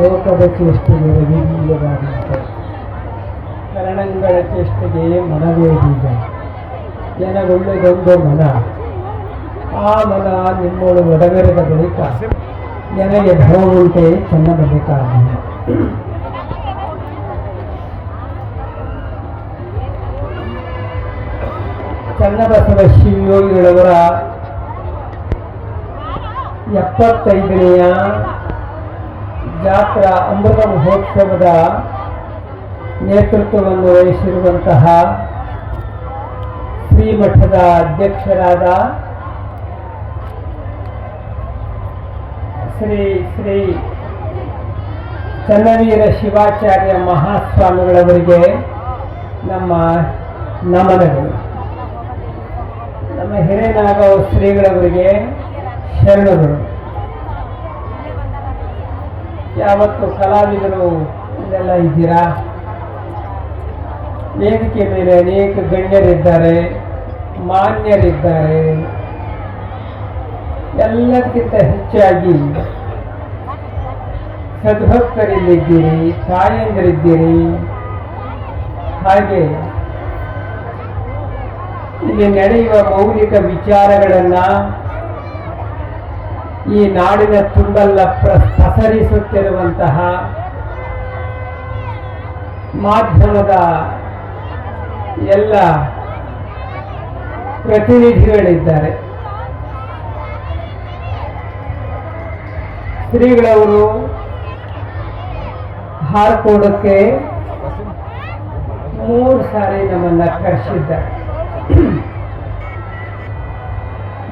ಲೋಕದ ಚೇಷ್ಟೆಗೆ ರವಿಬೀಜವಾದಂತೆ ಕರಣಂಗಳ ಚೇಷ್ಟೆಗೆ ಮನವೇ ಬೀಜ. ಜನಗೊಳ್ಳೆದೊಂದು ಮನ, ಆ ಮನ ನಿಮ್ಮೋಳು ಒಡವೆರೆದ ಬಳಿಕ ನನಗೆ ಭವವುಂಟೆ ಚೆನ್ನಬೇಕಾಗಿ. ಚನ್ನಬಸವ ಶಿವಯೋಗಿಗಳವರ 75ನೆಯ ಜಾತ್ರಾ ಅಮೃತ ಮಹೋತ್ಸವದ ನೇತೃತ್ವವನ್ನು ವಹಿಸಿರುವಂತಹ ಶ್ರೀಮಠದ ಅಧ್ಯಕ್ಷರಾದ ಶ್ರೀ ಶ್ರೀ ಚನ್ನವೀರ ಶಿವಾಚಾರ್ಯ ಮಹಾಸ್ವಾಮಿಗಳವರಿಗೆ ನಮ್ಮ ನಮನಗಳು. ನಮ್ಮ ಹಿರೇನಾಗವ ಶ್ರೀಗಳವರಿಗೆ ಶರಣಗಳು. ಯಾವತ್ತು ಕಲಾವಿದರು ಇದೆಲ್ಲ ಇದ್ದೀರಾ. ವೇದಿಕೆ ಮೇಲೆ ಅನೇಕ ಗಣ್ಯರಿದ್ದಾರೆ, ಮಾನ್ಯರಿದ್ದಾರೆ. ಎಲ್ಲಕ್ಕಿಂತ ಹೆಚ್ಚಾಗಿ ಸದ್ಭಕ್ತರಿಲ್ಲಿದ್ದೀರಿ, ತಾಯಂದಿರಿದ್ದೀರಿ. ಹಾಗೆ ಇಲ್ಲಿ ನಡೆಯುವ ಮೌಲಿಕ ವಿಚಾರಗಳನ್ನ ಈ ನಾಡಿನ ತುಂಬೆಲ್ಲ ಪಸರಿಸುತ್ತಿರುವಂತಹ ಮಾಧ್ಯಮದ ಎಲ್ಲ ಪ್ರತಿನಿಧಿಗಳಿದ್ದಾರೆ. ಶ್ರೀಗಳವರು ಹಾರ್ಕೋಡಕ್ಕೆ 3 ಸಾರಿ ನಮ್ಮನ್ನ ಕರೆಸಿದ್ದಾರೆ.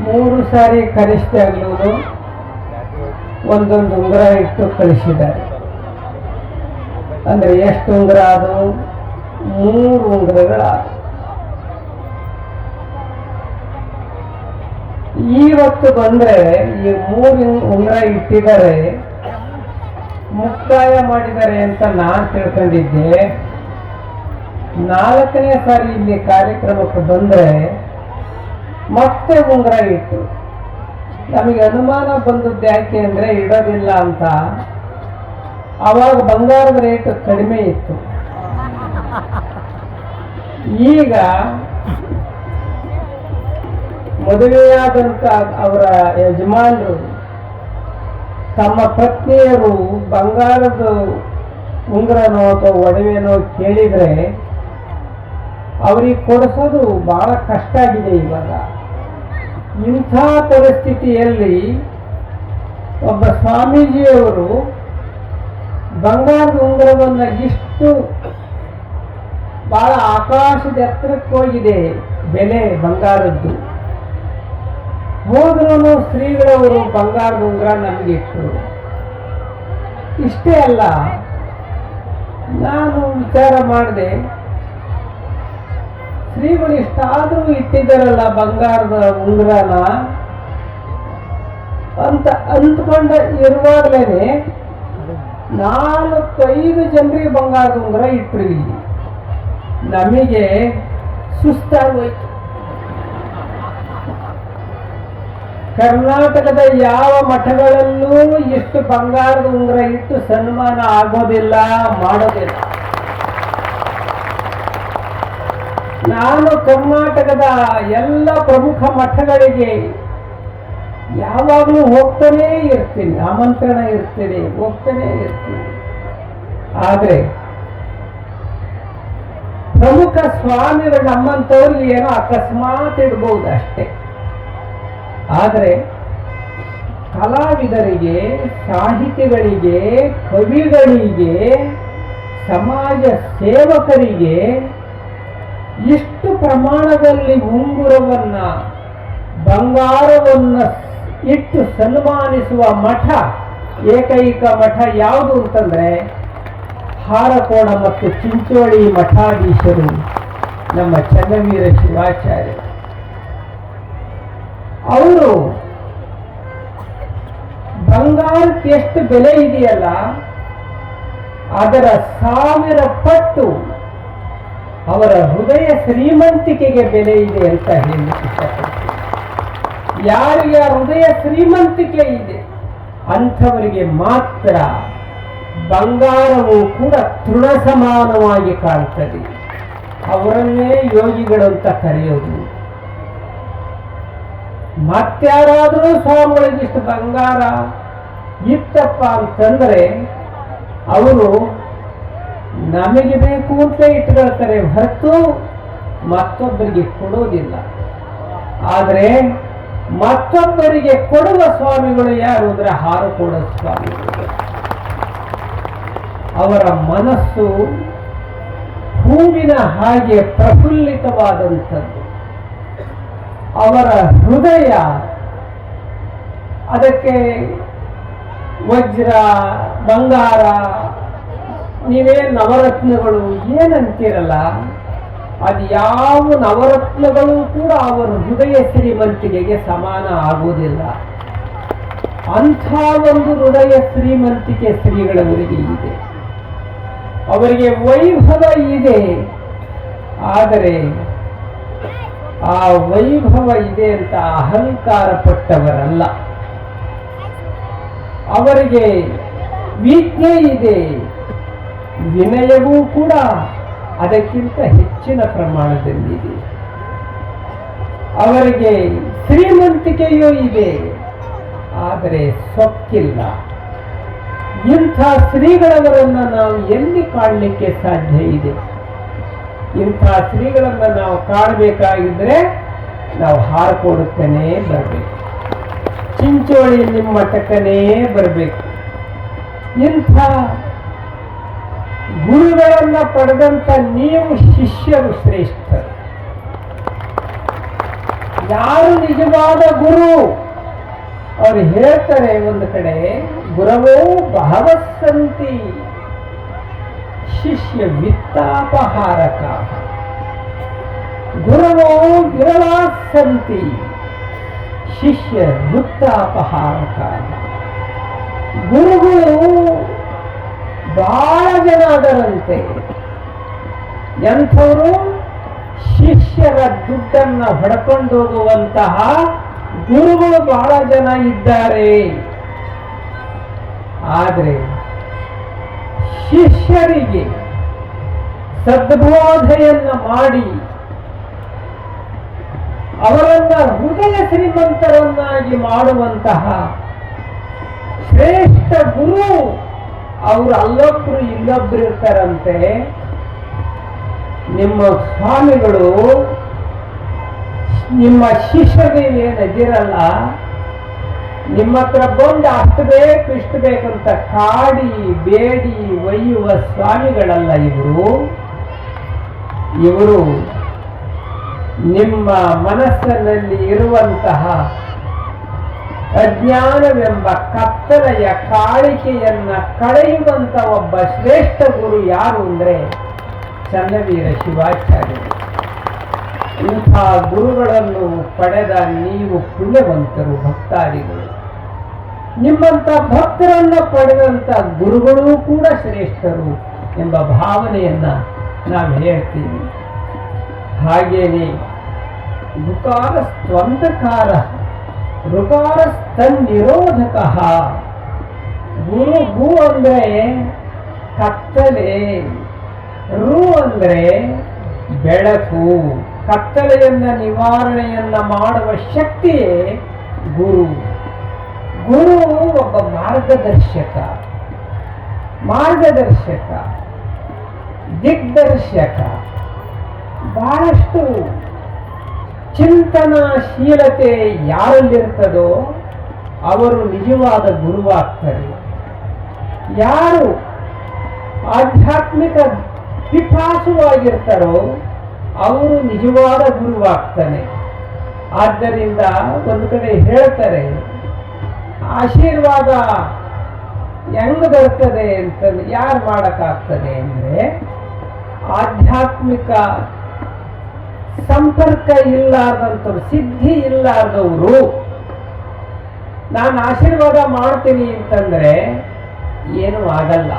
3 ಸಾರಿ ಕರೆಸಿದಾಗಲೂ ಒಂದೊಂದು ಉಂಗುರ ಇಟ್ಟು ಕಳಿಸಿದ್ದಾರೆ. ಅಂದ್ರೆ ಎಷ್ಟು ಉಂಗುರ ಅದು? 3 ಉಂಗುರಗಳಾದವು. ಇವತ್ತು ಬಂದ್ರೆ ಈ 3 ಉಂಗುರ ಇಟ್ಟಿದ್ದಾರೆ, ಮುಕ್ತಾಯ ಮಾಡಿದ್ದಾರೆ ಅಂತ ನಾನು ತಿಳ್ಕೊಂಡಿದ್ದೆ. 4ನೇ ಸಾರಿ ಇಲ್ಲಿ ಕಾರ್ಯಕ್ರಮಕ್ಕೆ ಬಂದ್ರೆ ಮತ್ತೆ ಉಂಗುರ ಇಟ್ಟು ನಮಗೆ ಅನುಮಾನ ಬಂದದ್ದು ಯಾಕೆ ಅಂದ್ರೆ ಇಡೋದಿಲ್ಲ ಅಂತ. ಆವಾಗ ಬಂಗಾರದ ರೇಟ್ ಕಡಿಮೆ ಇತ್ತು. ಈಗ ಮದುವೆಯಾದಂತ ಅವರ ಯಜಮಾನರು ತಮ್ಮ ಪತ್ನಿಯರು ಬಂಗಾರದ ಉಂಗುರನೋ ಅಥವಾ ಒಡವೆನೋ ಕೇಳಿದ್ರೆ ಅವ್ರಿಗೆ ಕೊಡಿಸೋದು ಬಹಳ ಕಷ್ಟ ಆಗಿದೆ ಇವಾಗ. ಇಂಥ ಪರಿಸ್ಥಿತಿಯಲ್ಲಿ ಒಬ್ಬ ಸ್ವಾಮೀಜಿಯವರು ಬಂಗಾರದ ಉಂಗುರವನ್ನು ಇಷ್ಟು ಬಹಳ ಆಕಾಶದ ಎತ್ತರಕ್ಕೆ ಹೋಗಿದೆ ಬೆಲೆ ಬಂಗಾರದ್ದು. ಹೋದ್ರೂ ಶ್ರೀಗಳವರು ಬಂಗಾರದ ಉಂಗುರ ನಮಗೆ ಇಟ್ಟರು. ಇಷ್ಟೇ ಅಲ್ಲ, ನಾನು ವಿಚಾರ ಮಾಡಿದೆ, ಶ್ರೀಗಳು ಇಷ್ಟಾದ್ರೂ ಇಟ್ಟಿದ್ದಾರಲ್ಲ ಬಂಗಾರದ ಉಂಗುರನ ಅಂತ ಅಂದ್ಕೊಂಡ ಇರುವಾಗಲೇ 4-5 ಜನರಿಗೆ ಬಂಗಾರದ ಉಂಗುರ ಇಟ್ಟರು. ಇಲ್ಲಿ ನಮಗೆ ಸುಸ್ತಾಗೋಯ್ತು. ಕರ್ನಾಟಕದ ಯಾವ ಮಠಗಳಲ್ಲೂ ಎಷ್ಟು ಬಂಗಾರದ ಉಂಗುರ ಇಟ್ಟು ಸನ್ಮಾನ ಆಗೋದಿಲ್ಲ, ಮಾಡೋದಿಲ್ಲ. ನಾನು ಕರ್ನಾಟಕದ ಎಲ್ಲ ಪ್ರಮುಖ ಮಠಗಳಿಗೆ ಯಾವಾಗಲೂ ಹೋಗ್ತಾನೇ ಇರ್ತೀನಿ, ಆಮಂತ್ರಣ ಇರ್ತೀನಿ, ಹೋಗ್ತಾನೇ ಇರ್ತೀನಿ. ಆದ್ರೆ ಪ್ರಮುಖ ಸ್ವಾಮಿಗಳು ನಮ್ಮಂಥವ್ರಿಗೆ ಏನೋ ಅಕಸ್ಮಾತ್ ಇಡ್ಬಹುದು ಅಷ್ಟೇ. ಆದರೆ ಕಲಾವಿದರಿಗೆ, ಸಾಹಿತಿಗಳಿಗೆ, ಕವಿಗಳಿಗೆ, ಸಮಾಜ ಸೇವಕರಿಗೆ ಇಷ್ಟು ಪ್ರಮಾಣದಲ್ಲಿ ಉಂಗುರವನ್ನ, ಬಂಗಾರವನ್ನ ಇಟ್ಟು ಸನ್ಮಾನಿಸುವ ಮಠ, ಏಕೈಕ ಮಠ ಯಾವುದು ಅಂತಂದ್ರೆ ಹಾರಕೋಣ ಮತ್ತು ಚಿಂಚೋಳಿ ಮಠಾಧೀಶರು ನಮ್ಮ ಚನ್ನವೀರ ಶಿವಾಚಾರ್ಯ. ಅವರು ಬಂಗಾರಕ್ಕೆ ಎಷ್ಟು ಬೆಲೆ ಇದೆಯಲ್ಲ ಅದರ 1000 ಪಟ್ಟು ಅವರ ಹೃದಯ ಶ್ರೀಮಂತಿಕೆಗೆ ಬೆಲೆ ಇದೆ ಅಂತ ಹೇಳಲಿಕ್ಕೆ ಇಷ್ಟಪಡ್ತೀನಿ. ಯಾರಿಗೆ ಹೃದಯ ಶ್ರೀಮಂತಿಕೆ ಇದೆ ಅಂಥವರಿಗೆ ಮಾತ್ರ ಬಂಗಾರವು ಕೂಡ ತೃಣ ಸಮಾನವಾಗಿ ಕಾಣ್ತದೆ. ಅವರನ್ನೇ ಯೋಗಿಗಳು ಅಂತ ಕರೆಯೋದು. ಮತ್ತಾರಾದರೂ ಸ್ವಾಮಿಗಳಿಗಿಷ್ಟು ಬಂಗಾರ ಇತ್ತಪ್ಪ ಅಂತಂದ್ರೆ ಅವರು ನಮಗೆ ಬೇಕು ಅಂತ ಇಟ್ಕೊಳ್ತಾರೆ ಹೊರತು ಮತ್ತೊಬ್ಬರಿಗೆ ಕೊಡೋದಿಲ್ಲ. ಆದರೆ ಮತ್ತೊಬ್ಬರಿಗೆ ಕೊಡುವ ಸ್ವಾಮಿಗಳು ಯಾರು ಅಂದ್ರೆ ಹಾರು ಕೊಡುವ ಸ್ವಾಮಿಗಳು. ಅವರ ಮನಸ್ಸು ಹೂವಿನ ಹಾಗೆ ಪ್ರಫುಲ್ಲಿತವಾದಂಥದ್ದು. ಅವರ ಹೃದಯ ಅದಕ್ಕೆ ವಜ್ರ ಬಂಗಾರ ನೀವೇ ನವರತ್ನಗಳು ಏನಂತೀರಲ್ಲ, ಅದು ಯಾವ ನವರತ್ನಗಳು ಕೂಡ ಅವರ ಹೃದಯ ಶ್ರೀಮಂತಿಕೆಗೆ ಸಮಾನ ಆಗುವುದಿಲ್ಲ. ಅಂಥ ಒಂದು ಹೃದಯ ಶ್ರೀಮಂತಿಕೆ ಶ್ರೀಗಳವರಿಗೆ ಇದೆ. ಅವರಿಗೆ ವೈಭವ ಇದೆ. ಆದರೆ ಆ ವೈಭವ ಇದೆ ಅಂತ ಅಹಂಕಾರ ಪಟ್ಟವರಲ್ಲ. ಅವರಿಗೆ ವಿದ್ಯೆ ಇದೆ, ವಿನಯವೂ ಕೂಡ ಅದಕ್ಕಿಂತ ಹೆಚ್ಚಿನ ಪ್ರಮಾಣದಲ್ಲಿದೆ. ಅವರಿಗೆ ಶ್ರೀಮಂತಿಕೆಯೂ ಇದೆ, ಆದರೆ ಸೊಕ್ಕಿಲ್ಲ. ಇಂಥ ಶ್ರೀಗಳವರನ್ನು ನಾವು ಎಲ್ಲಿ ಕಾಣಲಿಕ್ಕೆ ಸಾಧ್ಯ ಇದೆ? ಇಂಥ ಶ್ರೀಗಳನ್ನು ನಾವು ಕಾಣಬೇಕಾಗಿದ್ರೆ ನಾವು ಹಾರಿಕೊಡುತ್ತೇನೆ ಬರಬೇಕು, ಚಿಂಚೋಳಿ ನಿಮ್ಮ ಮಠಕ್ಕನೇ ಬರಬೇಕು. ಇಂಥ ಗುರುಗಳನ್ನ ಪಡೆದಂತ ನೀವು ಶಿಷ್ಯರು ಶ್ರೇಷ್ಠರು. ಯಾರು ನಿಜವಾದ ಗುರು? ಅವರು ಹೇಳ್ತಾರೆ ಒಂದು ಕಡೆ, ಗುರವೋ ಬಹವಸ್ಸಂತಿ ಶಿಷ್ಯ ವಿತ್ತಾಪಹಾರಕ. ಗುರವೋ ವಿರಳಾಸಂತಿ ಶಿಷ್ಯ ವೃತ್ತಾಪಹಾರಕ. ಗುರುಗಳು ಬಹಳ ಜನ ಅದರಂತೆ. ಎಂಥವರು? ಶಿಷ್ಯರ ದುಡ್ಡನ್ನ ಹೊಡ್ಕೊಂಡು ಹೋಗುವಂತಹ ಗುರುಗಳು ಬಹಳ ಜನ ಇದ್ದಾರೆ. ಆದರೆ ಶಿಷ್ಯರಿಗೆ ಸದ್ಬೋಧೆಯನ್ನ ಮಾಡಿ ಅವರನ್ನ ಹೃದಯ ಶ್ರೀಮಂತರನ್ನಾಗಿ ಮಾಡುವಂತಹ ಶ್ರೇಷ್ಠ ಗುರು ಅವರು ಅಲ್ಲೊಬ್ರು ಇಲ್ಲೊಬ್ರು ಇರ್ತಾರಂತೆ. ನಿಮ್ಮ ಸ್ವಾಮಿಗಳು ನಿಮ್ಮ ಶಿಷ್ಯರಿಗೆ ಏನದಿರಲ್ಲ, ನಿಮ್ಮ ಹತ್ರ ಬಂದು ಅಷ್ಟು ಬೇಕು ಇಷ್ಟು ಬೇಕಂತ ಕಾಡಿ ಬೇಡಿ ಒಯ್ಯುವ ಸ್ವಾಮಿಗಳಲ್ಲ ಇವರು. ಇವರು ನಿಮ್ಮ ಮನಸ್ಸಿನಲ್ಲಿ ಇರುವಂತಹ ಅಜ್ಞಾನವೆಂಬ ಕತ್ತಲೆಯ ಕಾಳಿಕೆಯನ್ನ ಕಳೆಯುವಂತ ಒಬ್ಬ ಶ್ರೇಷ್ಠ ಗುರು ಯಾರು ಅಂದ್ರೆ ಚನ್ನವೀರ ಶಿವಾಚಾರ್ಯರು. ಇಂಥ ಗುರುಗಳನ್ನು ಪಡೆದ ನೀವು ಪುಣ್ಯವಂತರು, ಭಕ್ತಾದಿಗಳು. ನಿಮ್ಮಂತ ಭಕ್ತರನ್ನ ಪಡೆದಂತ ಗುರುಗಳೂ ಕೂಡ ಶ್ರೇಷ್ಠರು ಎಂಬ ಭಾವನೆಯನ್ನ ನಾವು ಹೇಳ್ತೀವಿ. ಹಾಗೇನೆ ಋಕಾರ ಸ್ವಂತಕಾರ ಋಕಾರ ಸ್ತನ್ನಿರೋಧಕ. ಗುರು ಗು ಅಂದ್ರೆ ಕತ್ತಲೆ, ರು ಅಂದ್ರೆ ಬೆಳಕು. ಕತ್ತಲೆಯನ್ನ ನಿವಾರಣೆಯನ್ನ ಮಾಡುವ ಶಕ್ತಿಯೇ ಗುರು. ಗುರು ಒಬ್ಬ ಮಾರ್ಗದರ್ಶಕ, ದಿಗ್ದರ್ಶಕ. ಬಹಳಷ್ಟು ಚಿಂತನಾಶೀಲತೆ ಯಾರಲ್ಲಿರ್ತದೋ ಅವರು ನಿಜವಾದ ಗುರುವಾಗ್ತಾರೆ. ಯಾರು ಆಧ್ಯಾತ್ಮಿಕ ಪಿಪಾಸುವಾಗಿರ್ತಾರೋ ಅವರು ನಿಜವಾದ ಗುರುವಾಗ್ತಾನೆ. ಆದ್ದರಿಂದ ಒಂದು ಕಡೆ ಹೇಳ್ತಾರೆ, ಆಶೀರ್ವಾದ ಹೆಂಗ್ ಬರ್ತದೆ ಅಂತಂದ್ರೆ ಯಾರು ಮಾಡಕ್ಕಾಗ್ತದೆ ಅಂದ್ರೆ ಆಧ್ಯಾತ್ಮಿಕ ಸಂಪರ್ಕ ಇಲ್ಲಾರ್ದಂಥವ್ರು, ಸಿದ್ಧಿ ಇಲ್ಲಾರ್ದವರು. ನಾನು ಆಶೀರ್ವಾದ ಮಾಡ್ತೀನಿ ಅಂತಂದ್ರೆ ಏನೂ ಆಗಲ್ಲ.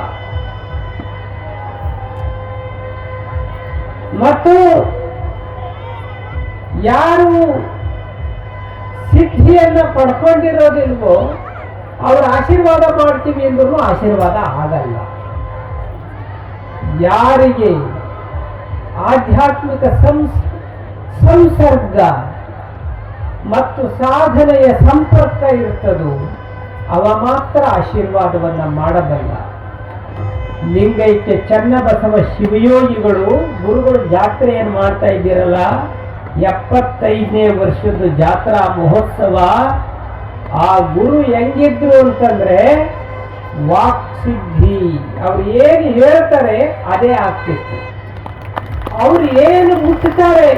ಮತ್ತು ಯಾರು ಸಿದ್ಧಿಯನ್ನ ಪಡ್ಕೊಂಡಿರೋದಿಲ್ವೋ ಅವ್ರ ಆಶೀರ್ವಾದ ಮಾಡ್ತೀವಿ ಅಂದ್ರೂ ಆಶೀರ್ವಾದ ಆಗಲ್ಲ. ಯಾರಿಗೆ ಆಧ್ಯಾತ್ಮಿಕ ಸಂಸರ್ಗ ಮತ್ತು ಸಾಧನೆಯ ಸಂಪರ್ಕ ಇರ್ತದೋ ಅವ ಮಾತ್ರ ಆಶೀರ್ವಾದವನ್ನ ಮಾಡಬಲ್ಲ. ಲಿಂಗೈಕ್ಯ ಚನ್ನಬಸವ ಶಿವಯೋಗಿಗಳು ಗುರುಗಳು ಜಾತ್ರೆಯನ್ನು ಮಾಡ್ತಾ ಇದ್ದೀರಲ್ಲ, 75ನೇ ವರ್ಷದ ಜಾತ್ರಾ ಮಹೋತ್ಸವ. ಆ ಗುರು ಹೆಂಗಿದ್ರು ಅಂತಂದ್ರೆ ವಾಕ್ಸಿದ್ಧಿ, ಅವ್ರು ಏನು ಹೇಳ್ತಾರೆ ಅದೇ ಆಗ್ತಿತ್ತು. ಅವ್ರು ಏನು ಮುಟ್ತಾರೆ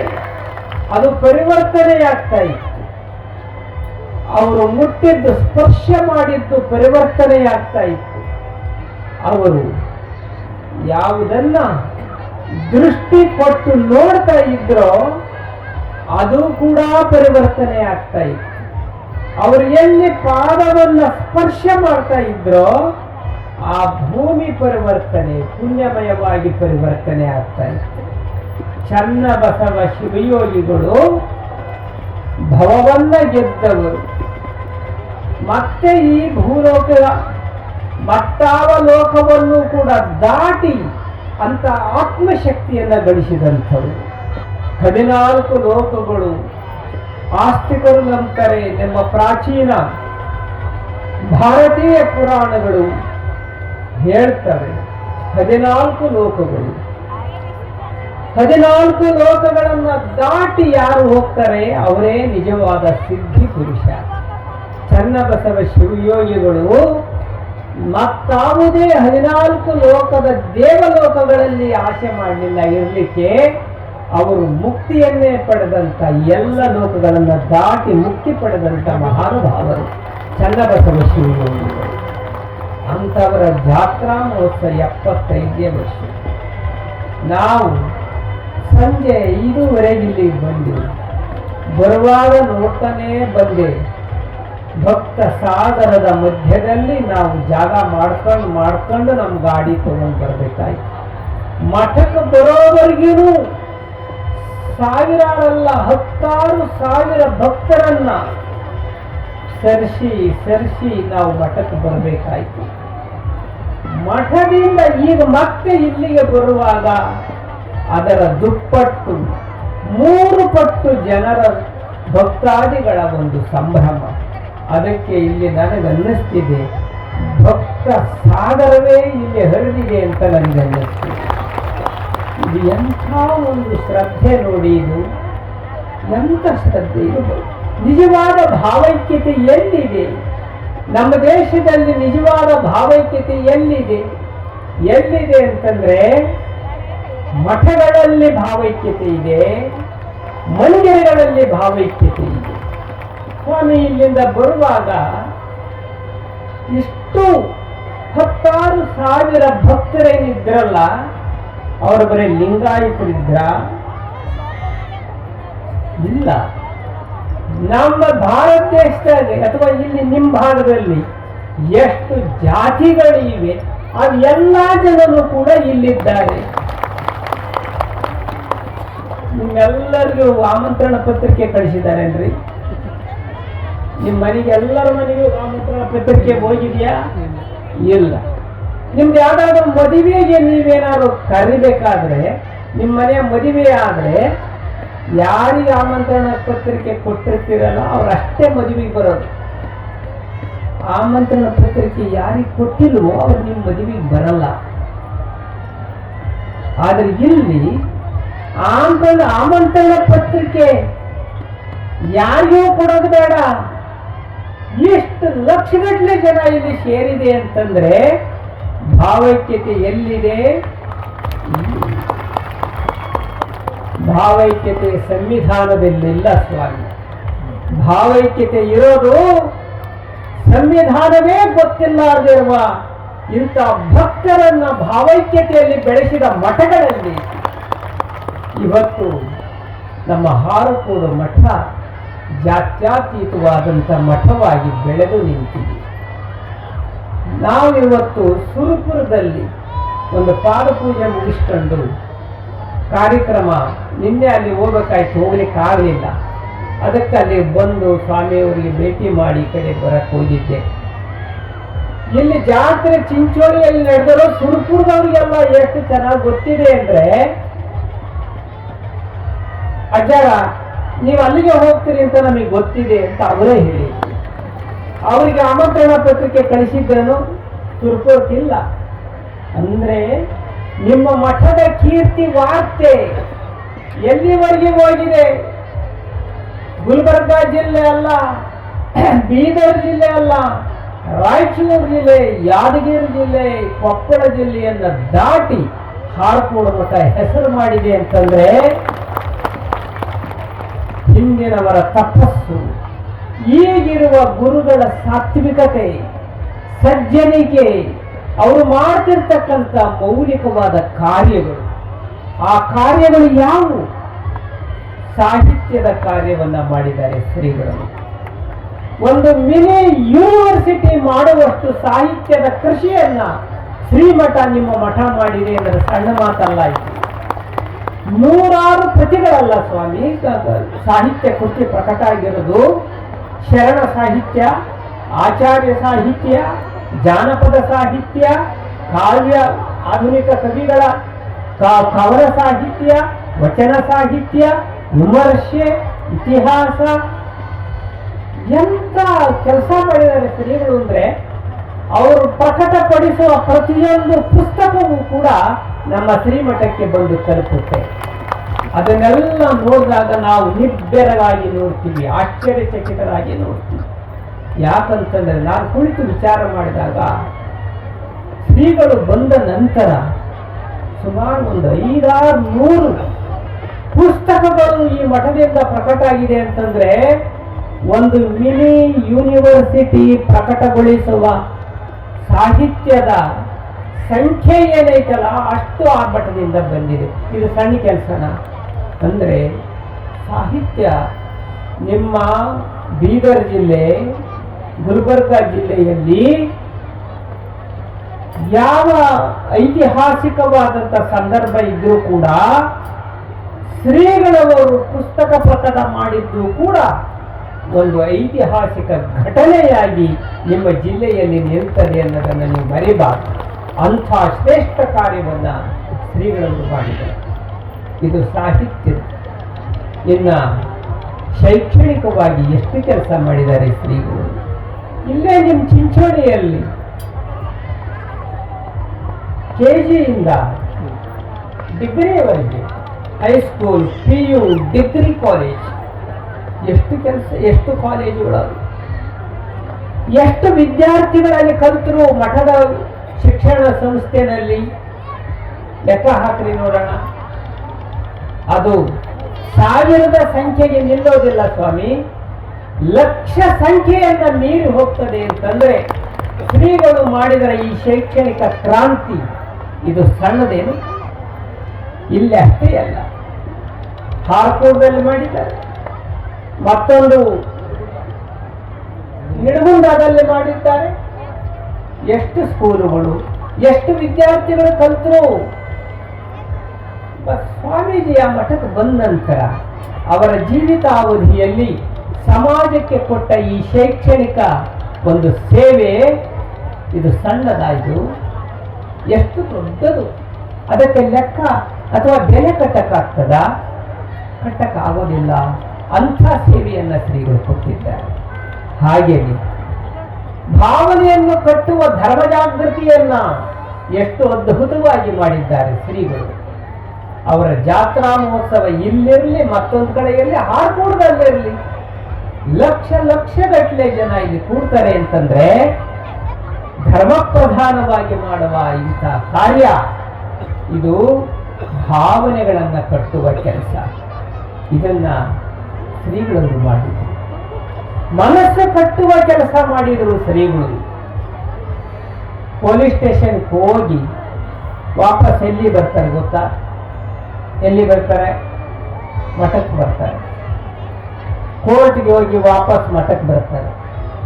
ಅದು ಪರಿವರ್ತನೆ ಆಗ್ತಾ ಇತ್ತು. ಅವರು ಮುಟ್ಟಿದ್ದು ಸ್ಪರ್ಶ ಮಾಡಿದ್ದು ಪರಿವರ್ತನೆ ಆಗ್ತಾ ಇತ್ತು. ಅವರು ಯಾವುದನ್ನ ದೃಷ್ಟಿ ಕೊಟ್ಟು ನೋಡ್ತಾ ಇದ್ರೋ ಅದು ಕೂಡ ಪರಿವರ್ತನೆ ಆಗ್ತಾ ಇತ್ತು. ಅವರು ಎಲ್ಲಿ ಪಾದವನ್ನ ಸ್ಪರ್ಶ ಮಾಡ್ತಾ ಇದ್ರೋ ಆ ಭೂಮಿ ಪರಿವರ್ತನೆ ಪುಣ್ಯಮಯವಾಗಿ ಪರಿವರ್ತನೆ ಆಗ್ತಾ ಇತ್ತು. ಚನ್ನಬಸವ ಶಿವಯೋಗಿಗಳು ಭವವನ್ನ ಗೆದ್ದವರು. ಮತ್ತೆ ಈ ಭೂಲೋಕದ ಮತ್ತಾವ ಲೋಕವನ್ನು ಕೂಡ ದಾಟಿ ಅಂತ ಆತ್ಮಶಕ್ತಿಯನ್ನ ಗಳಿಸಿದಂಥವರು. 14 ಲೋಕಗಳು ಆಸ್ತಿಕರು ನಂತರ ನಮ್ಮ ಪ್ರಾಚೀನ ಭಾರತೀಯ ಪುರಾಣಗಳು ಹೇಳ್ತವೆ. 14 ಲೋಕಗಳು, 14 ಲೋಕಗಳನ್ನ ದಾಟಿ ಯಾರು ಹೋಗ್ತಾರೆ ಅವರೇ ನಿಜವಾದ ಸಿದ್ಧಿ ಪುರುಷ. ಚನ್ನಬಸವ ಶಿವಯೋಗಿಗಳು ಮತ್ತಾವುದೇ 14 ಲೋಕದ ದೇವಲೋಕಗಳಲ್ಲಿ ಆಸೆ ಮಾಡಲಿಲ್ಲ ಇರಲಿಕ್ಕೆ. ಅವರು ಮುಕ್ತಿಯನ್ನೇ ಪಡೆದಂತ ಎಲ್ಲ ಲೋಕಗಳನ್ನು ದಾಟಿ ಮುಕ್ತಿ ಪಡೆದಂತ ಮಹಾನುಭಾವರು ಚನ್ನಬಸವ ಶಿವಯೋಗಿಗಳು. ಅಂತವರ ಜಾತ್ರಾ ಮಹೋತ್ಸವ 75ನೇ ವರ್ಷ. ನಾವು ಸಂಜೆ 5ವರೆಗೆ ಇಲ್ಲಿ ಬಂದು ಬರುವಾಗ ನೋಡ್ತಾನೆ ಬಂದೆ. ಭಕ್ತ ಸಾಗರದ ಮಧ್ಯದಲ್ಲಿ ನಾವು ಜಾಗ ಮಾಡ್ಕೊಂಡು ನಮ್ಮ ಗಾಡಿ ತಗೊಂಡು ಬರ್ಬೇಕಾಯ್ತು. ಮಠಕ್ಕೆ ಬರೋವರೆಗೂ ಸಾವಿರಾರಲ್ಲ 10,000 ಭಕ್ತರನ್ನ ಸರಿಸಿ ನಾವು ಮಠಕ್ಕೆ ಬರಬೇಕಾಯ್ತು. ಮಠದಿಂದ ಈಗ ಮತ್ತೆ ಇಲ್ಲಿಗೆ ಬರುವಾಗ ಅದರ ದುಪ್ಪಟ್ಟು 3 ಪಟ್ಟು ಜನರ ಭಕ್ತಾದಿಗಳ ಒಂದು ಸಂಭ್ರಮ. ಅದಕ್ಕೆ ಇಲ್ಲಿ ನನಗನ್ನಿಸ್ತಿದೆ ಭಕ್ತ ಸಾಗರವೇ ಇಲ್ಲಿ ಹರಿದಿದೆ ಅಂತ ನನಗನ್ನಿಸ್ತಿದೆ. ಇದು ಎಂಥ ಒಂದು ಶ್ರದ್ಧೆ ನೋಡಿ, ಇದು ಎಂಥ ಶ್ರದ್ಧೆ. ಇದು ನಿಜವಾದ ಭಾವೈಕ್ಯತೆ ಎಲ್ಲಿದೆ? ನಮ್ಮ ದೇಶದಲ್ಲಿ ನಿಜವಾದ ಭಾವೈಕ್ಯತೆ ಎಲ್ಲಿದೆ ಅಂತಂದ್ರೆ ಮಠಗಳಲ್ಲಿ ಭಾವೈಕ್ಯತೆ ಇದೆ, ಮಂದಿರಗಳಲ್ಲಿ ಭಾವೈಕ್ಯತೆ ಇದೆ. ಸ್ವಾಮಿ ಇಲ್ಲಿಂದ ಬರುವಾಗ ಇಷ್ಟು 16,000 ಭಕ್ತರೇನಿದ್ರಲ್ಲ ಅವರು ಬರೀ ಲಿಂಗಾಯತರಿದ್ರ? ಇಲ್ಲ. ನಮ್ಮ ಭಾರತ ದೇಶದಲ್ಲಿ ಅಥವಾ ಇಲ್ಲಿ ನಿಮ್ಮ ಭಾಗದಲ್ಲಿ ಎಷ್ಟು ಜಾತಿಗಳಿವೆ ಅದೆಲ್ಲ ಜನರು ಕೂಡ ಇಲ್ಲಿದ್ದಾರೆ. ನಿಮ್ಮೆಲ್ಲರಿಗೂ ಆಮಂತ್ರಣ ಪತ್ರಿಕೆ ಕಳಿಸಿದಾರೇನ್ರಿ? ನಿಮ್ಮ ಮನೆಗೆ ಎಲ್ಲರ ಮನೆಗೂ ಆಮಂತ್ರಣ ಪತ್ರಿಕೆ ಹೋಗಿದ್ಯಾ? ಇಲ್ಲ. ನಿಮ್ದು ಯಾವ್ದಾದ್ರು ಮದುವೆಗೆ ನೀವೇನಾದ್ರು ಕರಿಬೇಕಾದ್ರೆ, ನಿಮ್ಮ ಮನೆಯ ಮದುವೆ ಆದ್ರೆ ಯಾರಿಗೆ ಆಮಂತ್ರಣ ಪತ್ರಿಕೆ ಕೊಟ್ಟಿರ್ತೀರಲ್ಲ ಅವರಷ್ಟೇ ಮದುವೆಗೆ ಬರೋದು. ಆಮಂತ್ರಣ ಪತ್ರಿಕೆ ಯಾರಿಗೆ ಕೊಟ್ಟಿಲ್ವೋ ಅವ್ರು ನಿಮ್ಮ ಮದುವೆಗೆ ಬರಲ್ಲ. ಆದ್ರೆ ಇಲ್ಲಿ ಆಮಂತ್ರಣ ಪತ್ರಿಕೆ ಯಾರಿಗೂ ಕೊಡೋದು ಬೇಡ. ಎಷ್ಟು ಲಕ್ಷಗಟ್ಟಲೆ ಜನ ಇಲ್ಲಿ ಸೇರಿದೆ ಅಂತಂದ್ರೆ ಭಾವೈಕ್ಯತೆ ಎಲ್ಲಿದೆ? ಭಾವೈಕ್ಯತೆ ಸಂವಿಧಾನದಲ್ಲಿಲ್ಲ ಸ್ವಾಮಿ. ಭಾವೈಕ್ಯತೆ ಇರೋದು ಸಂವಿಧಾನವೇ ಗೊತ್ತಿಲ್ಲಾರದಿರುವ ಇಂಥ ಭಕ್ತರನ್ನ ಭಾವೈಕ್ಯತೆಯಲ್ಲಿ ಬೆಳೆಸಿದ ಮಠಗಳಲ್ಲಿ ಇವತ್ತು ನಮ್ಮ ಹಾರಕೋಡು ಮಠ ಜಾತ್ಯತೀತವಾದಂಥ ಮಠವಾಗಿ ಬೆಳೆದು ನಿಂತಿದೆ. ನಾವಿವತ್ತು ಸುರಪುರದಲ್ಲಿ ಒಂದು ಪಾದಪೂಜೆ ಮುಗಿಸ್ಕೊಂಡು ಕಾರ್ಯಕ್ರಮ ನಿನ್ನೆ ಅಲ್ಲಿ ಹೋಗ್ಬೇಕಾಯ್ತು, ಹೋಗ್ಲಿಕ್ಕಾಗಲಿಲ್ಲ. ಅದಕ್ಕೆ ಅಲ್ಲಿ ಬಂದು ಸ್ವಾಮಿಯವರಿಗೆ ಭೇಟಿ ಮಾಡಿ ಈ ಕಡೆ ಬರಕ್ಕೆ ಹೋಗಿದ್ದೆ. ಇಲ್ಲಿ ಜಾತ್ರೆ ಚಿಂಚೋಳಿಯಲ್ಲಿ ನಡೆದರೂ ಸುರಪುರದವ್ರಿಗೆಲ್ಲ ಎಷ್ಟು ಚೆನ್ನಾಗಿ ಗೊತ್ತಿದೆ ಅಂದ್ರೆ, ಅಜ್ಜಾರ ನೀವು ಅಲ್ಲಿಗೆ ಹೋಗ್ತೀರಿ ಅಂತ ನಮಗೆ ಗೊತ್ತಿದೆ ಅಂತ ಅವರೇ ಹೇಳಿ. ಅವರಿಗೆ ಆಮಂತ್ರಣ ಪತ್ರಿಕೆ ಕಳಿಸಿದ್ದೇನು, ಸುರಪುರಕ್ಕಿಲ್ಲ. ಅಂದ್ರೆ ನಿಮ್ಮ ಮಠದ ಕೀರ್ತಿ ವಾರ್ತೆ ಎಲ್ಲಿವರೆಗೆ ಹೋಗಿದೆ? ಗುಲ್ಬರ್ಗಾ ಜಿಲ್ಲೆ ಅಲ್ಲ, ಬೀದರ್ ಜಿಲ್ಲೆ ಅಲ್ಲ, ರಾಯಚೂರು ಜಿಲ್ಲೆ, ಯಾದಗಿರಿ ಜಿಲ್ಲೆ, ಕೊಪ್ಪಳ ಜಿಲ್ಲೆಯನ್ನ ದಾಟಿ ಹಾರ್ಕೋಡು ಮಠ ಹೆಸರು ಮಾಡಿದೆ ಅಂತಂದ್ರೆ ಹಿಂದಿನವರ ತಪಸ್ಸು, ಈಗಿರುವ ಗುರುಗಳ ಸಾತ್ವಿಕತೆ, ಸಜ್ಜನಿಕೆ, ಅವರು ಮಾಡ್ತಿರ್ತಕ್ಕಂಥ ಮೌಲಿಕವಾದ ಕಾರ್ಯಗಳು. ಆ ಕಾರ್ಯಗಳು ಯಾವುವು? ಸಾಹಿತ್ಯದ ಕಾರ್ಯವನ್ನ ಮಾಡಿದ್ದಾರೆ ಶ್ರೀಗಳು. ಒಂದು ಮಿನಿ ಯೂನಿವರ್ಸಿಟಿ ಮಾಡುವಷ್ಟು ಸಾಹಿತ್ಯದ ಕೃಷಿಯನ್ನ ಶ್ರೀಮಠ ನಿಮ್ಮ ಮಠ ಮಾಡಿದೆ ಅಂದರೆ ಸಣ್ಣ ಮಾತಲ್ಲ. ಇದು 100 ಪ್ರತಿಗಳಲ್ಲ ಸ್ವಾಮಿ ಸಾಹಿತ್ಯ ಕೃತಿ ಪ್ರಕಟ ಆಗಿರೋದು. ಶರಣ ಸಾಹಿತ್ಯ, ಆಚಾರ್ಯ ಸಾಹಿತ್ಯ, ಜಾನಪದ ಸಾಹಿತ್ಯ, ಕಾವ್ಯ, ಆಧುನಿಕ ಕವಿಗಳ ಕವನ ಸಾಹಿತ್ಯ, ವಚನ ಸಾಹಿತ್ಯ, ವಿಮರ್ಶೆ, ಇತಿಹಾಸ, ಎಂತ ಕೆಲಸ ಮಾಡಿದ್ದಾರೆ ಶ್ರೀಗಳು ಅಂದ್ರೆ ಅವರು ಪ್ರಕಟಪಡಿಸುವ ಪ್ರತಿಯೊಂದು ಪುಸ್ತಕವೂ ಕೂಡ ನಮ್ಮ ಶ್ರೀಮಠಕ್ಕೆ ಬಂದು ತಲುಪುತ್ತೆ. ಅದನ್ನೆಲ್ಲ ನೋಡಿದಾಗ ನಾವು ನಿಬ್ಬೆರಗಾಗಿ ನೋಡ್ತೀವಿ, ಆಶ್ಚರ್ಯಚಕಿತರಾಗಿ ನೋಡ್ತೀವಿ. ಯಾಕಂತಂದ್ರೆ ನಾನು ಕುಳಿತು ವಿಚಾರ ಮಾಡಿದಾಗ ಶ್ರೀಗಳು ಬಂದ ನಂತರ ಸುಮಾರು ಒಂದು 500-600 ಪುಸ್ತಕಗಳು ಈ ಮಠದಿಂದ ಪ್ರಕಟ ಆಗಿದೆ ಅಂತಂದ್ರೆ ಒಂದು ಮಿನಿ ಯೂನಿವರ್ಸಿಟಿ ಪ್ರಕಟಗೊಳಿಸುವ ಸಾಹಿತ್ಯದ ಸಂಖ್ಯೆ ಏನೈತಲ್ಲ ಅಷ್ಟು ಆ ಮಠದಿಂದ ಬಂದಿದೆ. ಇದು ಸಣ್ಣ ಕೆಲಸನ ಅಂದ್ರೆ ಸಾಹಿತ್ಯ ನಿಮ್ಮ ಬೀದರ್ ಜಿಲ್ಲೆ, ಗುಲ್ಬರ್ಗಾ ಜಿಲ್ಲೆಯಲ್ಲಿ ಯಾವ ಐತಿಹಾಸಿಕವಾದಂಥ ಸಂದರ್ಭ ಇದ್ರೂ ಕೂಡ ಶ್ರೀಗಳವರು ಪುಸ್ತಕ ಪ್ರಕಟ ಮಾಡಿದ್ದು ಕೂಡ ಒಂದು ಐತಿಹಾಸಿಕ ಘಟನೆಯಾಗಿ ನಿಮ್ಮ ಜಿಲ್ಲೆಯಲ್ಲಿ ನಿಲ್ತದೆ ಅನ್ನೋದನ್ನು ನೀವು ಮರಿಬಾರದು. ಅಂಥ ಶ್ರೇಷ್ಠ ಕಾರ್ಯವನ್ನ ಶ್ರೀಗಳವರು ಮಾಡಿದ್ದಾರೆ. ಇದು ಸಾಹಿತ್ಯ. ಇನ್ನ ಶೈಕ್ಷಣಿಕವಾಗಿ ಎಷ್ಟು ಕೆಲಸ ಮಾಡಿದ್ದಾರೆ ಶ್ರೀಗಳು. ಇಲ್ಲೇ ನಿಮ್ಮ ಚಿಂಚೋಳಿಯಲ್ಲಿ KG-ಯಿಂದ ಡಿಗ್ರಿಯವರೆಗೆ ಹೈಸ್ಕೂಲ್, PU, ಡಿಗ್ರಿ ಕಾಲೇಜ್, ಎಷ್ಟು ಕೆಲಸ, ಎಷ್ಟು ಕಾಲೇಜುಗಳು, ಎಷ್ಟು ವಿದ್ಯಾರ್ಥಿಗಳಲ್ಲಿ ಕಲಿತರು ಮಠದ ಶಿಕ್ಷಣ ಸಂಸ್ಥೆಯಲ್ಲಿ ಲೆಕ್ಕ ಹಾಕ್ರಿ ನೋಡೋಣ. ಅದು 1000ದ ಸಂಖ್ಯೆಗೆ ನಿಲ್ಲೋದಿಲ್ಲ ಸ್ವಾಮಿ, ಲಕ್ಷ ಸಂಖ್ಯೆಯನ್ನ ಮೀರಿ ಹೋಗ್ತದೆ ಅಂತಂದ್ರೆ ಶ್ರೀಗಳು ಮಾಡಿದ ಈ ಶೈಕ್ಷಣಿಕ ಕ್ರಾಂತಿ ಇದು ಸಣ್ಣದೇನು? ಇಲ್ಲಿ ಅಷ್ಟೇ ಅಲ್ಲ, ಹಾರ್ಕೋಡ್ದಲ್ಲಿ ಮಾಡಿದ್ದಾರೆ, ಮತ್ತೊಂದು ನಿಡಗುಂದದಲ್ಲಿ ಮಾಡಿದ್ದಾರೆ. ಎಷ್ಟು ಸ್ಕೂಲುಗಳು, ಎಷ್ಟು ವಿದ್ಯಾರ್ಥಿಗಳು ಕಲಿತರು. ಸ್ವಾಮೀಜಿಯ ಮಠಕ್ಕೆ ಬಂದ ನಂತರ ಅವರ ಜೀವಿತಾವಧಿಯಲ್ಲಿ ಸಮಾಜಕ್ಕೆ ಕೊಟ್ಟ ಈ ಶೈಕ್ಷಣಿಕ ಒಂದು ಸೇವೆ ಇದು ಸಣ್ಣದಾಯಿತು, ಎಷ್ಟು ದೊಡ್ಡದು. ಅದಕ್ಕೆ ಲೆಕ್ಕ ಅಥವಾ ಬೆಲೆ ಕಟ್ಟಕ್ಕಾಗ್ತದ? ಕಟ್ಟಕ್ಕಾಗೋದಿಲ್ಲ. ಅಂಥ ಸೇವೆಯನ್ನ ಶ್ರೀಗಳು ಕೊಟ್ಟಿದ್ದಾರೆ. ಹಾಗೆಯೇ ಭಾವನೆಯನ್ನು ಕಟ್ಟುವ ಧರ್ಮ ಜಾಗೃತಿಯನ್ನ ಎಷ್ಟು ಅದ್ಭುತವಾಗಿ ಮಾಡಿದ್ದಾರೆ ಶ್ರೀಗಳು. ಅವರ ಜಾತ್ರಾ ಮಹೋತ್ಸವ ಇಲ್ಲಿರಲಿ, ಮತ್ತೊಂದು ಕಡೆ ಇರಲಿ, ಹಾರ್ಕೋಡ್ದಲ್ಲಿರಲಿ, ಲಕ್ಷಗಟ್ಟಲೆ ಜನ ಇಲ್ಲಿ ಕೂಡ್ತಾರೆ ಅಂತಂದ್ರೆ ಧರ್ಮ ಪ್ರಧಾನವಾಗಿ ಮಾಡುವ ಇಂಥ ಕಾರ್ಯ ಇದು ಭಾವನೆಗಳನ್ನ ಕಟ್ಟುವ ಕೆಲಸ. ಇದನ್ನ ಶ್ರೀಗಳು ಮಾಡಿದರು. ಮನಸ್ಸು ಕಟ್ಟುವ ಕೆಲಸ ಮಾಡಿದರು ಶ್ರೀಗಳು. ಪೊಲೀಸ್ ಸ್ಟೇಷನ್ಗೆ ಹೋಗಿ ವಾಪಸ್ ಎಲ್ಲಿ ಬರ್ತಾರೆ ಗೊತ್ತಾ? ಎಲ್ಲಿ ಬರ್ತಾರೆ? ಮಠಕ್ಕೆ ಬರ್ತಾರೆ. ಕೋರ್ಟ್ಗೆ ಹೋಗಿ ವಾಪಸ್ ಮಠಕ್ಕೆ ಬರ್ತಾರೆ.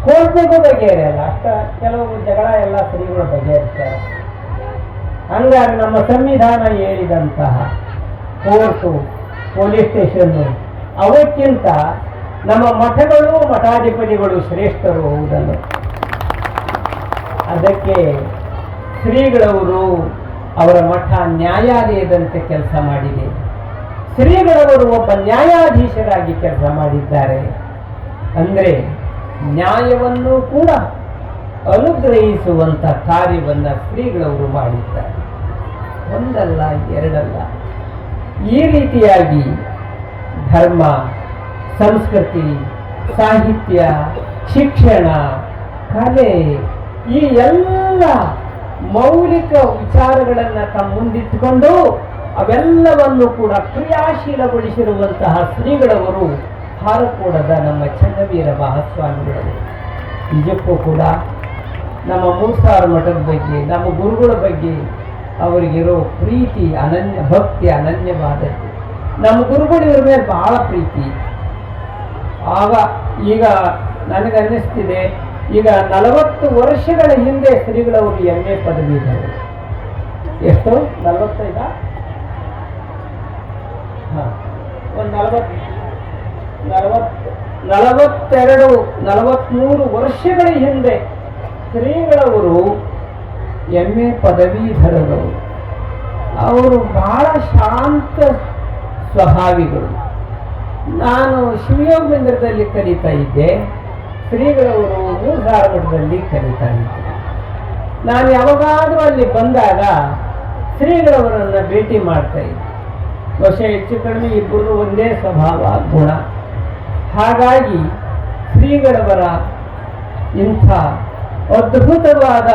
ಕೋರ್ಟ್ನಿಗೂ ಬಗೆಹರಿಯಲ್ಲ, ಅಷ್ಟ ಕೆಲವು ಜಗಳ ಎಲ್ಲ ಶ್ರೀಗಳು ಬಗೆಹರಿಸ್ತಾರೆ. ಹಂಗಾಗಿ ನಮ್ಮ ಸಂವಿಧಾನ ಹೇಳಿದಂತಹ ಕೋರ್ಟು, ಪೊಲೀಸ್ ಸ್ಟೇಷನ್ನು ಅವಕ್ಕಿಂತ ನಮ್ಮ ಮಠಗಳು, ಮಠಾಧಿಪತಿಗಳು ಶ್ರೇಷ್ಠರು. ಹೌದನ್ನು ಅದಕ್ಕೆ ಶ್ರೀಗಳವರು ಅವರ ಮಠ ನ್ಯಾಯಾಲಯದಂತೆ ಕೆಲಸ ಮಾಡಿದೆ. ಶ್ರೀಗಳವರು ಒಬ್ಬ ನ್ಯಾಯಾಧೀಶರಾಗಿ ಕೆಲಸ ಮಾಡಿದ್ದಾರೆ. ಅಂದರೆ ನ್ಯಾಯವನ್ನು ಕೂಡ ಅನುಗ್ರಹಿಸುವಂಥ ಕಾರ್ಯವನ್ನು ಶ್ರೀಗಳವರು ಮಾಡಿದ್ದಾರೆ. ಒಂದಲ್ಲ ಎರಡಲ್ಲ. ಈ ರೀತಿಯಾಗಿ ಧರ್ಮ, ಸಂಸ್ಕೃತಿ, ಸಾಹಿತ್ಯ, ಶಿಕ್ಷಣ, ಕಲೆ ಈ ಎಲ್ಲ ಮೌಲಿಕ ವಿಚಾರಗಳನ್ನು ತಮ್ಮ ಮುಂದಿಟ್ಟುಕೊಂಡು ಅವೆಲ್ಲವನ್ನು ಕೂಡ ಕ್ರಿಯಾಶೀಲಗೊಳಿಸಿರುವಂತಹ ಶ್ರೀಗಳವರು ಹಾರಕೂಡದ ನಮ್ಮ ಚನ್ನವೀರ ಮಹಾಸ್ವಾಮಿಗಳು. ನಿಜಕ್ಕೂ ಕೂಡ ನಮ್ಮ ಮೂಸಾರ ಮಠದ ಬಗ್ಗೆ, ನಮ್ಮ ಗುರುಗಳ ಬಗ್ಗೆ ಅವರಿಗಿರೋ ಪ್ರೀತಿ ಅನನ್ಯ, ಭಕ್ತಿ ಅನನ್ಯವಾದದ್ದು. ನಮ್ಮ ಗುರುಗಳು ಇವ್ರ ಮೇಲೆ ಬಹಳ ಪ್ರೀತಿ. ಈಗ ನನಗನ್ನಿಸ್ತಿದೆ, ಈಗ 40 ವರ್ಷಗಳ ಹಿಂದೆ ಶ್ರೀಗಳವರು MA ಪದವೀಧರು. ಎಷ್ಟು? 45? ಒಂದು 42, 43 ವರ್ಷಗಳ ಹಿಂದೆ ಶ್ರೀಗಳವರು MA ಪದವೀಧರರು. ಅವರು ಬಹಳ ಶಾಂತ ಸ್ವಭಾವಿಗಳು. ನಾನು ಶಿವಯೋಗ ಮಂದಿರದಲ್ಲಿ ಕಲಿತಾ ಇದ್ದೆ, ಶ್ರೀಗಳವರು ಮೂಸಾರ ಮಠದಲ್ಲಿ ಕಲಿತಾ ಇದ್ದೆ. ನಾನು ಯಾವಾಗಾದರೂ ಅಲ್ಲಿ ಬಂದಾಗ ಶ್ರೀಗಳವರನ್ನು ಭೇಟಿ ಮಾಡ್ತಾ ಇದ್ದೆ. ವರ್ಷ ಹೆಚ್ಚು ಕಡಿಮೆ ಇಬ್ಬರು ಒಂದೇ ಸ್ವಭಾವ, ಗುಣ. ಹಾಗಾಗಿ ಶ್ರೀಗಳವರ ಇಂಥ ಅದ್ಭುತವಾದ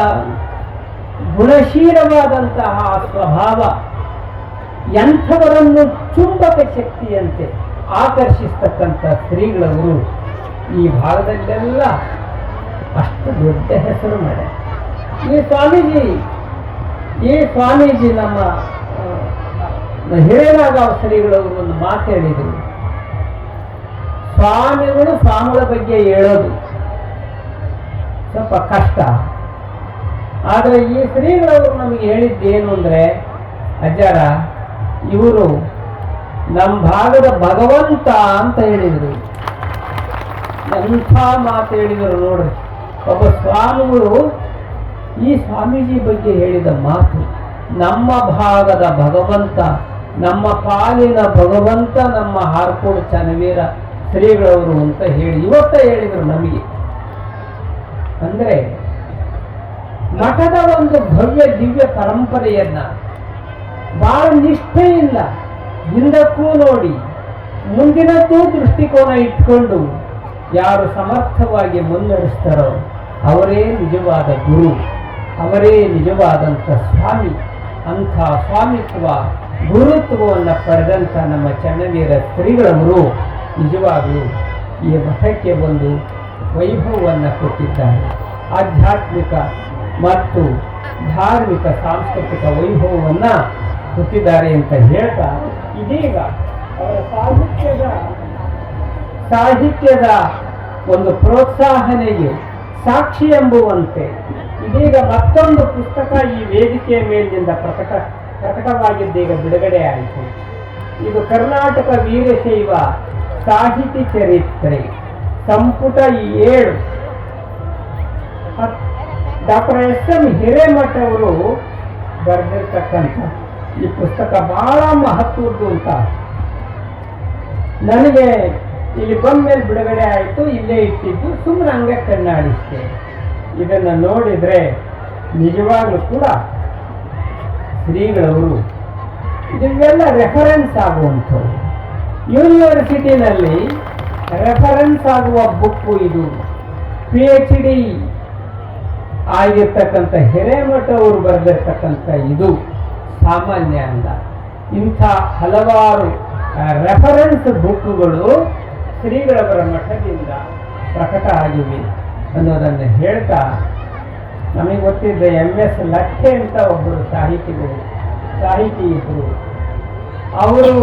ಗುಣಶೀಲವಾದಂತಹ ಸ್ವಭಾವ ಎಂಥವರನ್ನು ಚುಂಬಕ ಶಕ್ತಿಯಂತೆ ಆಕರ್ಷಿಸ್ತಕ್ಕಂಥ ಶ್ರೀಗಳವರು ಈ ಭಾಗದಲ್ಲೆಲ್ಲ ಅಷ್ಟು ದೊಡ್ಡ ಹೆಸರು ಮಾಡ್ಯಾರ. ಈ ಸ್ವಾಮೀಜಿ ನಮ್ಮ ಹಿರೇನಾಗಾಂವ್ ಶ್ರೀಗಳವರು ಒಂದು ಮಾತು ಹೇಳಿದರು. ಸ್ವಾಮಿಗಳ ಬಗ್ಗೆ ಹೇಳೋದು ಸ್ವಲ್ಪ ಕಷ್ಟ. ಆದರೆ ಈ ಶ್ರೀಗಳವರು ನಮಗೆ ಹೇಳಿದ್ದೇನು ಅಂದರೆ, ಅಜ್ಜಾರ ಇವರು ನಮ್ಮ ಭಾಗದ ಭಗವಂತ ಅಂತ ಹೇಳಿದರು. ಎಂಥ ಮಾತು ಹೇಳಿದರು ನೋಡ್ರಿ. ಒಬ್ಬ ಸ್ವಾಮಿಗಳು ಈ ಸ್ವಾಮೀಜಿ ಬಗ್ಗೆ ಹೇಳಿದ ಮಾತು, ನಮ್ಮ ಭಾಗದ ಭಗವಂತ, ನಮ್ಮ ಪಾಲಿನ ಭಗವಂತ ನಮ್ಮ ಹಾರ್ಕೋಡು ಚನ್ನವೀರ ಶ್ರೀಗಳವರು ಅಂತ ಹೇಳಿ ಇವತ್ತ ಹೇಳಿದರು ನಮಗೆ. ಅಂದರೆ ಮಠದ ಒಂದು ಭವ್ಯ ದಿವ್ಯ ಪರಂಪರೆಯನ್ನ ಬಹಳ ನಿಷ್ಠೆಯಿಂದ ಹಿಂದಕ್ಕೂ ನೋಡಿ ಮುಂದಿನದ್ದೂ ದೃಷ್ಟಿಕೋನ ಇಟ್ಕೊಂಡು ಯಾರು ಸಮರ್ಥವಾಗಿ ಮುನ್ನಡೆಸ್ತಾರೋ ಅವರೇ ನಿಜವಾದ ಗುರು, ಅವರೇ ನಿಜವಾದಂಥ ಸ್ವಾಮಿ. ಅಂಥ ಸ್ವಾಮಿತ್ವ, ಗುರುತ್ವವನ್ನು ಪಡೆದಂಥ ನಮ್ಮ ಚನ್ನವೀರ ಶ್ರೀಗಳವರು ನಿಜವಾಗಲೂ ಈ ಮಠಕ್ಕೆ ಒಂದು ವೈಭವವನ್ನು ಕೊಟ್ಟಿದ್ದಾರೆ. ಆಧ್ಯಾತ್ಮಿಕ ಮತ್ತು ಧಾರ್ಮಿಕ ಸಾಂಸ್ಕೃತಿಕ ವೈಭವವನ್ನು ಕೊಟ್ಟಿದ್ದಾರೆ ಅಂತ ಹೇಳ್ತಾ, ಇದೀಗ ಅವರ ಸಾಹಿತ್ಯದ ಒಂದು ಪ್ರೋತ್ಸಾಹನೆಗೆ ಸಾಕ್ಷಿ ಎಂಬುವಂತೆ ಇದೀಗ ಮತ್ತೊಂದು ಪುಸ್ತಕ ಈ ವೇದಿಕೆಯ ಮೇಲಿನಿಂದ ಪ್ರಕಟವಾಗಿದ್ದೀಗ ಬಿಡುಗಡೆ ಆಯಿತು. ಇದು ಕರ್ನಾಟಕ ವೀರಶೈವ ಸಾಹಿತಿ ಚರಿತ್ರೆ ಸಂಪುಟ 7. ಡಾಕ್ಟರ್ SM ಹಿರೇಮಠ ಅವರು ಬರೆದಿರ್ತಕ್ಕಂಥ ಈ ಪುಸ್ತಕ ಬಹಳ ಮಹತ್ವದ್ದು ಅಂತ ನನಗೆ ಇಲ್ಲಿ ಬಂದ ಮೇಲೆ ಬಿಡುಗಡೆ ಆಯಿತು. ಇಲ್ಲೇ ಇಟ್ಟಿದ್ದು, ಸುಮ್ಮನೆ ಹಂಗೆ ಕಣ್ಣಾಡಿಸ್ತೆ. ಇದನ್ನು ನೋಡಿದರೆ ನಿಜವಾಗ್ಲೂ ಕೂಡ ಶ್ರೀಗಳವರು ಇದೆಲ್ಲ ರೆಫರೆನ್ಸ್ ಆಗುವಂಥವು. ಯೂನಿವರ್ಸಿಟಿನಲ್ಲಿ ರೆಫರೆನ್ಸ್ ಆಗುವ ಬುಕ್ಕು ಇದು. PhD ಆಗಿರ್ತಕ್ಕಂಥ ಹಿರೇಮಠ ಅವರು ಬರೆದಿರ್ತಕ್ಕಂಥ ಇದು ಸಾಮಾನ್ಯ ಅಲ್ಲ. ಇಂಥ ಹಲವಾರು ರೆಫರೆನ್ಸ್ ಬುಕ್ಗಳು ಶ್ರೀಗಳವರ ಮಠದಿಂದ ಪ್ರಕಟ ಆಗಿವೆ ಅನ್ನೋದನ್ನು ಹೇಳ್ತಾ, ನಮಗೆ ಗೊತ್ತಿದ್ದ MS ಲಕ್ಕೆ ಅಂತ ಒಬ್ಬರು ಸಾಹಿತಿ ಇದ್ದರು. ಅವರು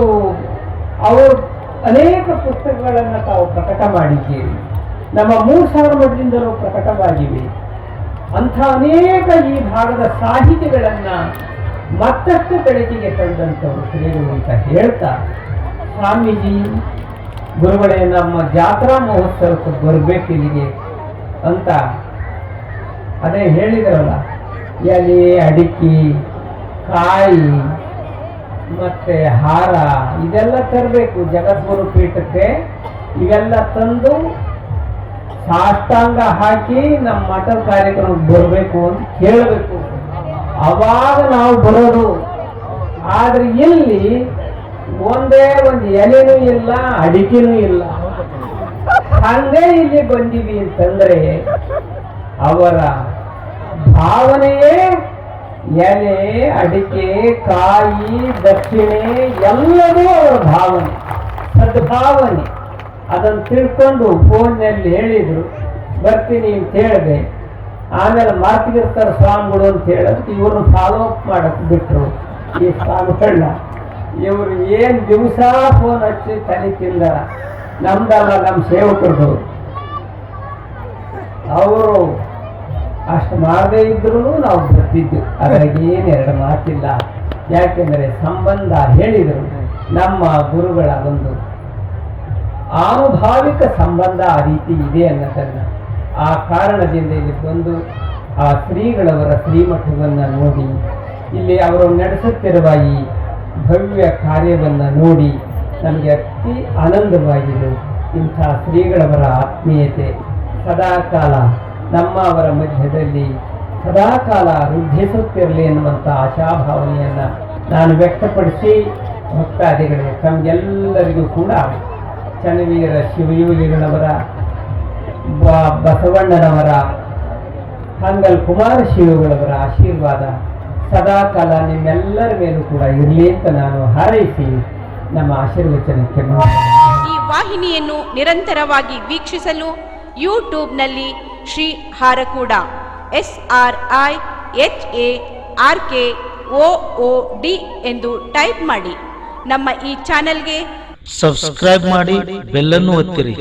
ಅನೇಕ ಪುಸ್ತಕಗಳನ್ನು ತಾವು ಪ್ರಕಟ ಮಾಡಿದ್ದೀರಿ. ನಮ್ಮ ಮೂಸಾರ ಮಠದಿಂದಲೂ ಪ್ರಕಟವಾಗಿವೆ. ಅಂಥ ಅನೇಕ ಈ ಭಾಗದ ಸಾಹಿತಿಗಳನ್ನು ಮತ್ತಷ್ಟು ಬೆಳಕಿಗೆ ತಂದಂಥವರು ಶ್ರೀಗಳು ಅಂತ ಹೇಳ್ತಾ, ಸ್ವಾಮೀಜಿ ಗುರುಗಳೇ ನಮ್ಮ ಜಾತ್ರಾ ಮಹೋತ್ಸವಕ್ಕೆ ಬರಬೇಕಿಲ್ಲಿಗೆ ಅಂತ ಅದೇ ಹೇಳಿದ್ರಲ್ಲ, ಎಲೆ, ಅಡಿಕೆ, ಕಾಯಿ ಮತ್ತೆ ಹಾರ ಇದೆಲ್ಲ ತರಬೇಕು ಜಗದ್ಗುರು ಪೀಠಕ್ಕೆ. ಇವೆಲ್ಲ ತಂದು ಸಾಷ್ಟಾಂಗ ಹಾಕಿ ನಮ್ಮ ಮಠದ ಕಾರ್ಯಕ್ರಮಕ್ಕೆ ಬರಬೇಕು ಅಂತ ಕೇಳಬೇಕು, ಅವಾಗ ನಾವು ಬರೋದು. ಆದ್ರೆ ಇಲ್ಲಿ ಒಂದೇ ಒಂದು ಎಲೆನೂ ಇಲ್ಲ, ಅಡಿಕೆನೂ ಇಲ್ಲ. ಹಂಗೆ ಇಲ್ಲಿ ಬಂದೀವಿ ಅಂತಂದ್ರೆ ಅವರ ಭಾವನೆಯೇ ಎಲೆ, ಅಡಿಕೆ, ಕಾಯಿ, ದಕ್ಷಿಣೆ ಎಲ್ಲದೂ ಅವರ ಭಾವನೆ, ಸದ್ಭಾವನೆ. ಅದನ್ನು ತಿಳ್ಕೊಂಡು ಫೋನ್ನಲ್ಲಿ ಹೇಳಿದ್ರು, ಬರ್ತೀನಿ ಅಂತ ಹೇಳಿದೆ. ಆಮೇಲೆ ಮಾತಿಗಿರ್ತಾರೆ ಸ್ವಾಮಿಗಳು ಅಂತ ಹೇಳೋದು, ಇವ್ರನ್ನ ಫಾಲೋ ಅಪ್ ಮಾಡಕ್ ಬಿಟ್ರು ಈ ಸ್ವಾಮಿಗಳನ್ನ. ಇವರು ಏನು ದಿವಸ ಫೋನ್ ಹಚ್ಚಿ ತಲೆ ತಿಂದಾರ, ನಮ್ದಲ್ಲ ನಮ್ಮ ಸೇವಕರದು. ಅವರು ಅಷ್ಟು ಮಾಡದೇ ಇದ್ರೂ ನಾವು ಬರ್ತಿದ್ವಿ, ಅದ್ರಾಗ ಏನೆರಡು ಮಾತಿಲ್ಲ. ಯಾಕೆಂದರೆ ಸಂಬಂಧ ಹೇಳಿದರು, ನಮ್ಮ ಗುರುಗಳ ಒಂದು ಆನುಭಾವಿಕ ಸಂಬಂಧ ಆ ರೀತಿ ಇದೆ ಅನ್ನೋದನ್ನು. ಆ ಕಾರಣದಿಂದ ಇಲ್ಲಿ ಬಂದು ಆ ಶ್ರೀಗಳವರ ಶ್ರೀಮಠವನ್ನು ನೋಡಿ, ಇಲ್ಲಿ ಅವರು ನಡೆಸುತ್ತಿರುವ ಈ ಭವ್ಯ ಕಾರ್ಯವನ್ನು ನೋಡಿ ನಮಗೆ ಅತಿ ಆನಂದವಾಗಿದೆ. ಇಂಥ ಶ್ರೀಗಳವರ ಆತ್ಮೀಯತೆ ಸದಾಕಾಲ ನಮ್ಮ ಅವರ ಮಧ್ಯದಲ್ಲಿ ಸದಾಕಾಲ ವೃದ್ಧಿಸುತ್ತಿರಲಿ ಎನ್ನುವಂಥ ಆಶಾಭಾವನೆಯನ್ನು ನಾನು ವ್ಯಕ್ತಪಡಿಸಿ, ಭಕ್ತಾದಿಗಳೇ ತಮಗೆಲ್ಲರಿಗೂ ಕೂಡ ಚನ್ನವೀರ ಶಿವಯೋಗಿಗಳವರ, ಬಸವಣ್ಣನವರ, ಹಂಗಲ್ ಕುಮಾರ ಶಿವಗಳವರ ಆಶೀರ್ವಾದ ಸದಾಕಾಲ ನಿಮ್ಮೆಲ್ಲರ ಮೇಲೂ ಕೂಡ ಇರಲಿ ಅಂತ ನಾನು ಹಾರೈಸಿ ನಮ್ಮ ಆಶೀರ್ವಚನಕ್ಕೆ ಈ ವಾಹಿನಿಯನ್ನು ನಿರಂತರವಾಗಿ ವೀಕ್ಷಿಸಲು ಯೂಟ್ಯೂಬ್ನಲ್ಲಿ ಶ್ರೀ ಹಾರಕೂಡ SRIHARKOOD ಎಂದು ಟೈಪ್ ಮಾಡಿ. ನಮ್ಮ ಈ ಚಾನೆಲ್ಗೆ ಸಬ್ಸ್ಕ್ರೈಬ್ ಮಾಡಿ, ಬೆಲ್ಲನ್ನು ಒತ್ತಿರಿ.